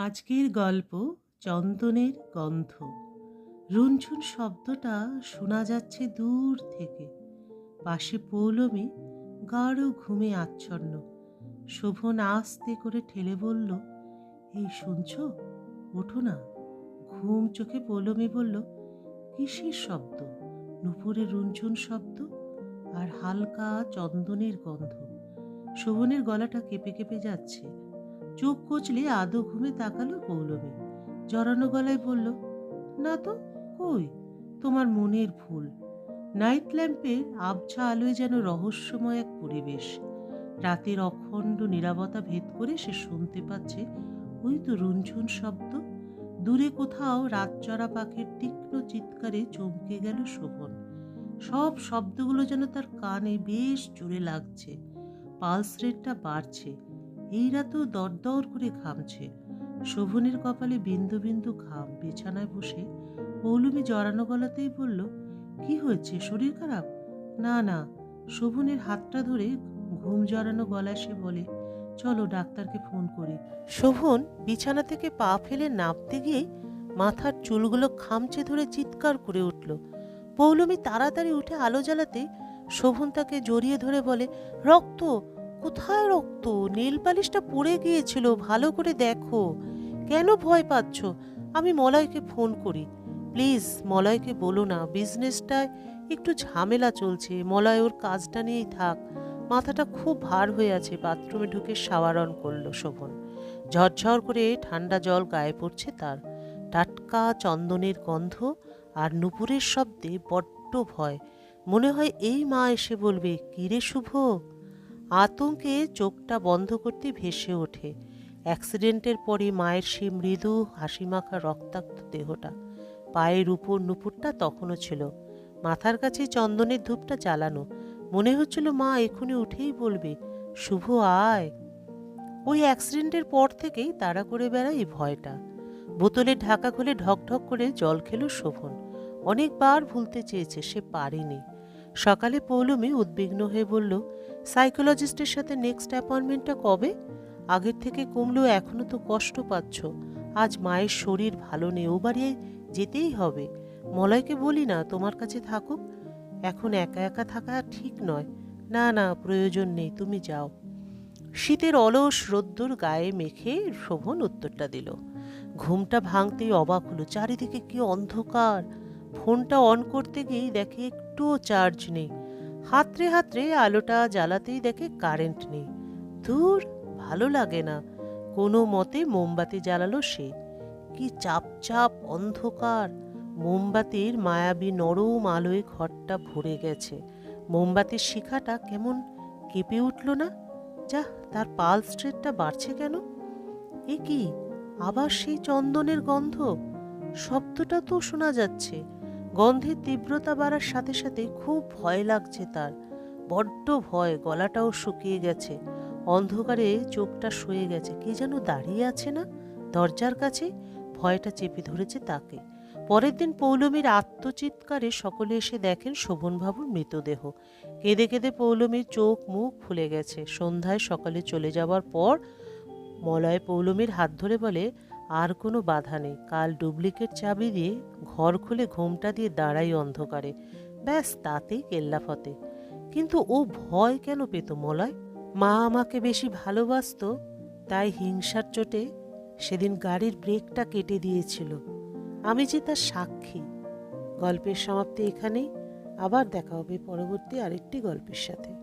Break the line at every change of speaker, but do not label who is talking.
আজকের গল্প চন্দনের গন্ধ। রুনঝুন শব্দটা শোনা যাচ্ছে দূর থেকে। পাশে পৌলমী গাঢ় ঘুমে আচ্ছন্ন। শোভন আস্তে করে ঠেলে বলল, এই শুনছ? ওঠো না। ঘুম চোখে পৌলমী বলল, কিসের শব্দ? নুপুরের রুনঝুন শব্দ আর হালকা চন্দনের গন্ধ। শোভনের গলাটা কেঁপে কেঁপে যাচ্ছে। চোখ কচলে আদো ঘুমে তাকালো পৌলমী। জড়ানো গলায় বলল, না তো, কই? তোমার মনের ভুল। নাইট ল্যাম্পের আবছা আলোয় যেন রহস্যময় এক পরিবেশ। রাতের অখণ্ড নীরবতা ভেদ করে সে শুনতে পাচ্ছে ওই তো রুনঝুন শব্দ। দূরে কোথাও রাতচরা পাখির তীক্ষ্ণ চিৎকারে চমকে গেল শোভন। সব শব্দগুলো যেন তার কানে বেশ জোরে লাগছে। পালস রেটটা বাড়ছে। এই রাতেও দরদর করে ঘামছে। শোভনের কপালে বিন্দু বিন্দু ঘাম। বিছানায় বসে পৌলমী জড়ানো গলাতেই বলল, কি হয়েছে? শরীর খারাপ? না না। শোভনের হাতটা ধরে ঘুম জড়ানো গলায় সে বলে, চলো ডাক্তারকে ফোন করি। শোভন বিছানা থেকে পা ফেলে নামতে গিয়ে মাথার চুলগুলো খামচে ধরে চিৎকার করে উঠল। পৌলমী তাড়াতাড়ি উঠে আলো জ্বালাতে শোভন তাকে জড়িয়ে ধরে বলে, রক্ত! কোথায় রক্ত? নীল পালিশটা পড়ে গিয়েছিল, ভালো করে দেখো। কেন ভয় পাচ্ছ? আমি মলয়কে ফোন করি। প্লিজ মলয়কে বলো না, বিজনেসটায় একটু ঝামেলা চলছে। মলয় ওর কাজটা নিয়েই থাক। মাথাটা খুব ভার হয়ে আছে। বাথরুমে ঢুকে শাওয়ার অন করলো শোভন। ঝরঝর করে ঠান্ডা জল গায়ে পড়ছে তার। টাটকা চন্দনের গন্ধ আর নুপুরের শব্দে বড্ড ভয়। মনে হয় এই মা এসে বলবে, কিরে শুভ? আতঙ্কে চোখটা বন্ধ করতে ভেসে ওঠে অ্যাক্সিডেন্টের পরে মায়ের সেই মৃদু হাসিমাখা রক্তাক্ত দেহটা। পায়ের উপর নুপুরটা তখনও ছিল। মাথার কাছে চন্দনের ধূপটা জ্বালানো। মনে হচ্ছিল মা এখনই উঠেই বলবে, শুভ আয়। ওই অ্যাক্সিডেন্টের পর থেকেই তাড়া করে বেড়ায় এই ভয়টা। বোতলের ঢাকা খুলে ঢকঢক করে জল খেল শোভন। অনেকবার ভুলতে চেয়েছে, সে পারেনি। সকালে পৌলমী উদ্বিগ্ন হয়ে বলল, সাইকোলজিস্টের সাথে নেক্সট অ্যাপয়েন্টমেন্টটা কবে? আগের থেকে কমলেও এখনো তো কষ্ট পাচ্ছ। আজ মায়ের শরীর ভালো নেই, ও বাড়ি যেতেই হবে। মলয়কে বলি না তোমার কাছে থাকুক? এখন একা একা থাকা ঠিক নয়। না না, প্রয়োজন নেই, তুমি যাও। শীতের অলস রোদ্দুর গায়ে মেখে শোভন উত্তরটা দিল। ঘুমটা ভাঙতেই অবাক হলো, চারিদিকে কি অন্ধকার। ফোনটা অন করতে গিয়েই দেখে একটুও চার্জ নেই। হাতড়ে হাতড়ে আলোটা জ্বালাতেই দেখে কারেন্ট নেই। ধুর, ভালো লাগে না। কোনো মতে মোমবাতি জ্বালালো সে। কি চাপচাপ অন্ধকার। মোমবাতির মায়াবী নরম আলোয় ঘরটা ভরে গেছে। মোমবাতির শিখাটা কেমন কেঁপে উঠল না? যা, তার পালস রেটটা বাড়ছে কেন? এ কি, আবার সেই চন্দনের গন্ধ? শব্দটা তো শোনা যাচ্ছে। গন্ধের তীব্রতা বাড়ার সাথে সাথে খুব ভয় লাগছে তার। বড্ড ভয়। গলাটাও শুকিয়ে গেছে। অন্ধকারে চোখটা সয়ে গেছে। কে যেন দাঁড়িয়ে আছে না দরজার কাছে? ভয়টা চেপে ধরেছে তাকে। পরের দিন পৌলমীর আত্মচিৎকারে সকলে এসে দেখেন শোভনবাবুর মৃতদেহ। কেঁদে কেঁদে পৌলমীর চোখ মুখ ফুলে গেছে। সন্ধ্যায় সকালে চলে যাওয়ার পর মলয় পৌলমীর হাত ধরে বলে, আর কোনো বাধা নেই। কাল ডুপ্লিকেট চাবি দিয়ে ঘর খুলে ঘোমটা দিয়ে দাঁড়াই অন্ধকারে। ব্যাস, তাতেই কেল্লাফতে। কিন্তু ও ভয় কেন পেত মলয়? মা আমাকে বেশি ভালোবাসতো, তাই হিংসার চোটে সেদিন গাড়ির ব্রেকটা কেটে দিয়েছিল। আমি যে তার সাক্ষী। গল্পের সমাপ্তি এখানেই। আবার দেখা হবে পরবর্তী আরেকটি গল্পের সাথে।